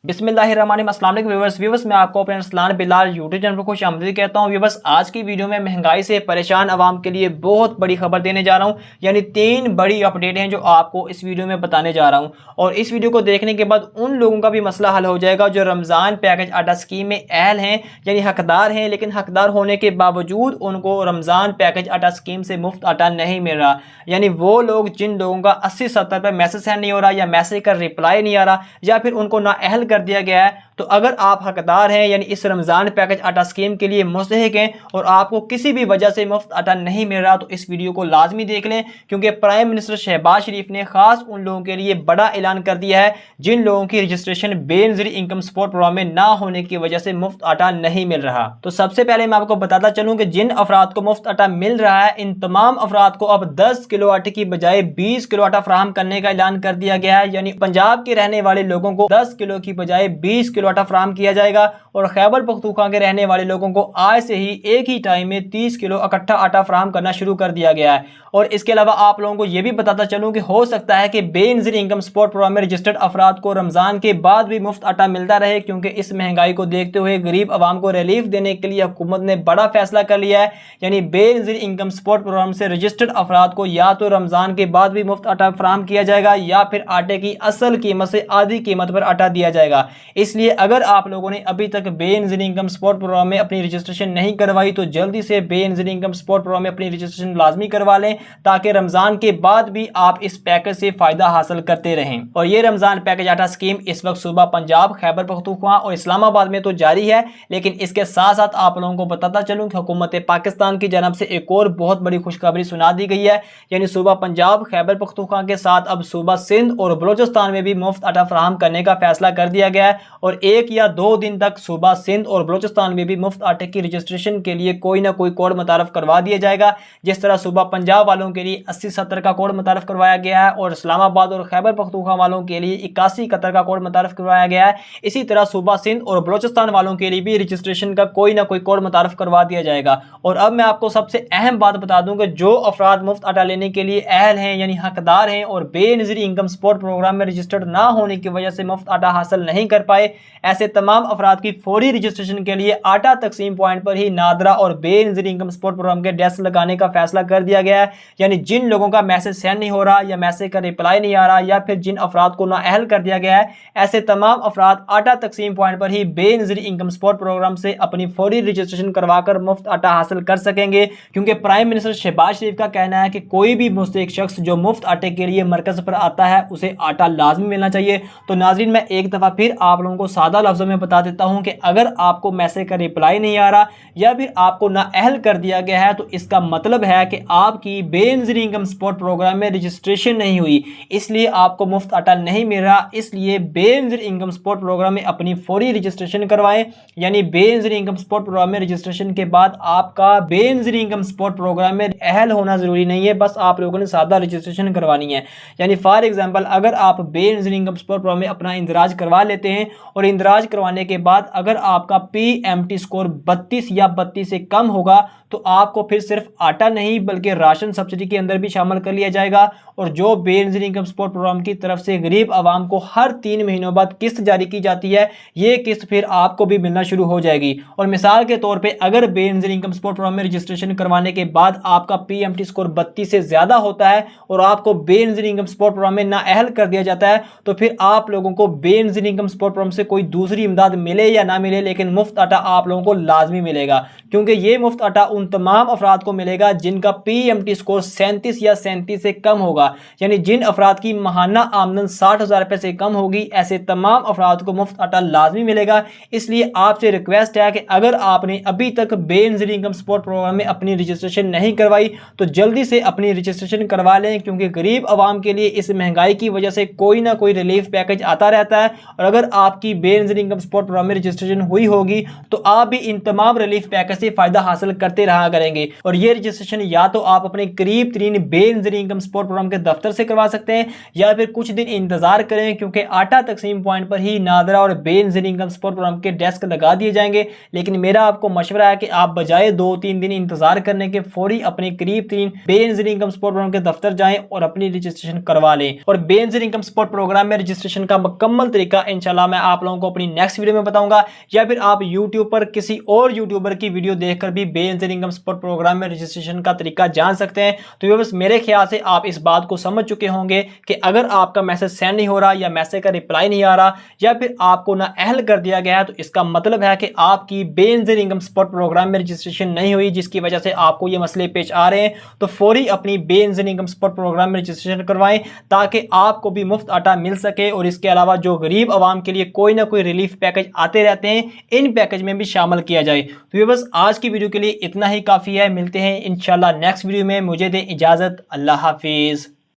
बिस्मिल्लाहिर्रहमानिर्रहीम। अस्सलाम वालेकुम व्यूअर्स, मैं आपको अपने अरसलान बिलाल यूट्यूब चैनल पर खुश आमदीद कहता हूँ। व्यूअर्स, आज की वीडियो में महंगाई से परेशान आवाम के लिए बहुत बड़ी खबर देने जा रहा हूँ। यानी 3 बड़ी अपडेट हैं जो आपको इस वीडियो में बताने जा रहा हूँ। और इस वीडियो को देखने के बाद उन लोगों का भी मसला हल हो जाएगा जो रमज़ान पैकेज आटा स्कीम में अहल हैं, यानी हकदार हैं, लेकिन हकदार होने के बावजूद उनको रमज़ान पैकेज आटा स्कीम से मुफ्त आटा नहीं मिल रहा। यानी वो लोग जिन लोगों का 80-70 पर मैसेज सेंड नहीं हो रहा, या मैसेज का रिप्लाई नहीं आ रहा, या फिर उनको नाअहल कर दिया गया है। तो अगर आप हकदार हैं, यानी इस रमज़ान पैकेज आटा स्कीम के लिए मुस्तहिक हैं और आपको किसी भी वजह से मुफ्त आटा नहीं मिल रहा, तो इस वीडियो को लाजमी देख लें, क्योंकि प्राइम मिनिस्टर शहबाज शरीफ ने खास उन लोगों के लिए बड़ा ऐलान कर दिया है जिन लोगों की registration Benazir income support programme में ना होने की वजह से मुफ्त आटा नहीं मिल रहा। तो सबसे पहले मैं आपको बताता चलूँ कि जिन अफराद को मुफ्त आटा मिल रहा है, इन तमाम अफराद को अब 10 किलो आटे की बजाय 20 किलो आटा फराहम करने का ऐलान कर दिया गया है। यानी पंजाब के रहने वाले लोगों को 10 किलो की बजाय 20 किलो आटा फराहम किया जाएगा, और खैबर पख्तूनख्वा के रहने वाले लोगों को आज से ही एक ही टाइम में 30 किलो इकट्ठा आटा फराहम करना शुरू कर दिया गया है। और इसके अलावा आप लोगों को यह भी बताता चलूं कि हो सकता है कि बेनज़ीर इनकम सपोर्ट प्रोग्राम में रजिस्टर्ड अफराद को रमजान के बाद भी मुफ्त आटा मिलता रहे, क्योंकि इस महंगाई को देखते हुए गरीब आवाम को रिलीफ देने के लिए हुकूमत ने बड़ा फैसला कर लिया है। यानी बेनज़ीर इनकम सपोर्ट प्रोग्राम से रजिस्टर्ड अफराद को या तो रमजान के बाद भी मुफ्त आटा फराहम किया जाएगा, या फिर आटे की असल कीमत से आधी कीमत पर आटा दिया जाएगा। इसलिए अगर आप लोगों ने अभी तक बेनज़ीर इनकम सपोर्ट प्रोग्राम में अपनी रजिस्ट्रेशन नहीं करवाई, तो जल्दी से बेनज़ीर इनकम सपोर्ट प्रोग्राम में अपनी रजिस्ट्रेशन लाजमी करवा लें, ताकि रमजान के बाद भी आप इस पैकेज से फायदा हासिल करते रहें। और ये रमजान पैकेज आटा स्कीम इस वक्त सूबा पंजाब, खैबर पख्तूनख्वा और इस्लामाबाद में तो जारी है, लेकिन इसके साथ साथ आप लोगों को बताता चलूं कि हुकूमत पाकिस्तान की जानब से एक और बहुत बड़ी खुशखबरी सुना दी गई है। यानी सूबा पंजाब, खैबर पख्तूनख्वा के साथ अब सूबा सिंध और बलोचिस्तान में भी मुफ्त आटा फराहम करने का फैसला कर दिया गया है। और 1 या 2 दिन तक सूबा सिंध और बलोचिस्तान में भी मुफ्त आटे की रजिस्ट्रेशन के लिए कोई ना कोई कोड मुतारफ करवा दिया जाएगा। जिस तरह सूबा पंजाब वालों के लिए 80-70 का कोड मुतारफ करवाया गया है, और इस्लामाबाद और खैबर पख्तूनख्वा वालों के लिए 81-71 का कोड मुतारफ करवाया गया है, इसी तरह सूबा सिंध और बलोचिस्तान वालों के लिए भी रजिस्ट्रेशन का कोई ना कोई कोड मुतारफ करवा दिया जाएगा। और अब मैं आपको सबसे अहम बात बता दूं कि जो अफराद मुफ्त आटा लेने के लिए अहल हैं, यानी हकदार हैं, और बेनज़ीर इनकम सपोर्ट प्रोग्राम में रजिस्टर्ड ना होने की वजह से मुफ्त आटा हासिल नहीं कर पाए, ऐसे तमाम अफराद की फौरी रजिस्ट्रेशन के लिए आटा तकसीम पॉइंट पर ही नादरा और बेनज़ीर इनकम सपोर्ट प्रोग्राम के डेस्क लगाने का फैसला कर दिया गया है। यानी जिन लोगों का मैसेज सेंड नहीं हो रहा, या मैसेज का रिप्लाई नहीं आ रहा, या फिर जिन अफराद को नाअहल कर दिया गया है, ऐसे तमाम अफराद आटा तकसीम पॉइंट पर ही बेनज़ीर इनकम सपोर्ट प्रोग्राम से अपनी फौरी रजिस्ट्रेशन करवाकर मुफ्त आटा हासिल कर सकेंगे। क्योंकि प्राइम मिनिस्टर शहबाज शरीफ का कहना है कि कोई भी मुस्तहिक शख्स जो मुफ्त आटे के लिए मरकज पर आता है, उसे आटा लाजमी मिलना चाहिए। तो नाज़रीन, मैं एक दफ़ा फिर आप लोगों को सादा लफ्ज़ों में बता देता हूँ कि अगर आपको मैसेज का रिप्लाई नहीं आ रहा, या फिर आपको नाअहल कर दिया गया है, तो इसका मतलब है कि आपकी बेनज़ीर इनकम सपोर्ट प्रोग्राम में रजिस्ट्रेशन नहीं हुई, इसलिए आपको मुफ्त आटा नहीं मिल रहा। इसलिए बेनज़ीर इनकम सपोर्ट प्रोग्राम में अपनी फौरी रजिस्ट्रेशन करवाएं। यानी बेनज़ीर इनकम सपोर्ट प्रोग्राम में रजिस्ट्रेशन के बाद आपका बेनज़ीर इनकम सपोर्ट प्रोग्राम में अहल होना ज़रूरी नहीं है, बस आप लोगों ने सादा रजिस्ट्रेशन करवानी है। यानी फॉर एग्जाम्पल, अगर आप बेनज़ीर इनकम सपोर्ट प्रोग्राम में अपना इंदराज करवा लेते हैं, और इंदराज करवाने के बाद अगर आपका PMT स्कोर 32 या 32 से कम होगा, तो आपको फिर सिर्फ आटा नहीं बल्कि राशन सब्सिडी के अंदर भी शामिल कर लिया जाएगा। और जो बेनज़ीर इनकम सपोर्ट प्रोग्राम की तरफ से गरीब आवाम को हर 3 महीनों बाद किस्त जारी की जाती है, ये किस्त फिर आपको भी मिलना शुरू हो जाएगी। और मिसाल के तौर पे अगर बेनज़ीर इनकम सपोर्ट प्रोग्राम में रजिस्ट्रेशन करवाने के बाद आपका PMT स्कोर 32 से ज़्यादा होता है, और आपको बेनज़ीर इनकम सपोर्ट प्रोग्राम में नाअहल कर दिया जाता है, तो फिर आप लोगों को बेनज़ीर इनकम सपोर्ट प्रोग्राम से कोई दूसरी इमदाद मिले या ना मिले, लेकिन मुफ्त आटा आप लोगों को लाजमी मिलेगा। क्योंकि ये मुफ्त आटा उन तमाम अफराद को मिलेगा जिनका PMT स्कोर 37 या 37 से कम होगा। यानी जिन अफराद की माहाना आमदन 60,000 रुपये से कम होगी, ऐसे तमाम अफराद को मुफ्त आटा लाजमी मिलेगा। इसलिए आपसे रिक्वेस्ट है कि अगर आपने अभी तक बेनज़ीर इनकम सपोर्ट प्रोग्राम में अपनी रजिस्ट्रेशन नहीं करवाई, तो जल्दी से अपनी रजिस्ट्रेशन करवा लें, क्योंकि गरीब आवाम के लिए इस महंगाई की वजह से कोई ना कोई रिलीफ पैकेज आता रहता है। और अगर आपकी बेनज़ीर इनकम सपोर्ट प्रोग्राम में रजिस्ट्रेशन हुई होगी, तो आप भी इन तमाम रिलीफ पैकेज से फायदा हासिल करते रहा करेंगे। और ये रजिस्ट्रेशन या तो आप अपने करीब तरीन बेनज़ीर इनकम सपोर्ट प्रोग्राम के दफ्तर से करवा सकते हैं, या फिर कुछ दिन इंतजार करें, क्योंकि आटा तकसीम पॉइंट पर ही नादरा और बेनज़ीर इनकम सपोर्ट प्रोग्राम के डेस्क लगा दिए जाएंगे। लेकिन मेरा आपको मशवरा है कि आप बजाय 2-3 दिन इंतजार करने के फौरी अपने करीब तरीन बेनज़ीर इनकम सपोर्ट प्रोग्राम के दफ्तर जाएं और अपनी रजिस्ट्रेशन करवा लें। और बेनज़ीर इनकम सपोर्ट प्रोग्राम में रजिस्ट्रेशन का मुकम्मल तरीका इंशाल्लाह मैं आप लोगों को अपनी नेक्स्ट वीडियो में बताऊंगा, या फिर आप यूट्यूब पर किसी और यूट्यूबर की वीडियो देखकर भी बेनजीर इनकम सपोर्ट प्रोग्राम में रजिस्ट्रेशन का तरीका जान सकते हैं। तो व्यूअर्स मेरे ख्याल से आप इस बात को समझ चुके होंगे कि अगर आपका मैसेज सेंड नहीं हो रहा या मैसेज का रिप्लाई नहीं आ रहा या फिर आपको ना अहल कर दिया गया है, तो इसका मतलब है कि आपकी बेनजीर इनकम सपोर्ट प्रोग्राम में रजिस्ट्रेशन नहीं हुई, जिसकी वजह से आपको ये मसले पेश आ रहे हैं। तो फौरी अपनी बेनजीर इनकम सपोर्ट प्रोग्राम में रजिस्ट्रेशन करवाएं ताकि आपको भी मुफ्त आटा मिल सके। और इसके अलावा जो गरीब आवाम के लिए कोई ना कोई रिलीफ पैकेज आते रहते हैं, इन पैकेज में भी शामिल किया जाए। तो बस आज की वीडियो के लिए इतना ही काफ़ी है। मिलते हैं इंशाल्लाह नेक्स्ट वीडियो में। मुझे दें इजाज़त। अल्लाह हाफिज़।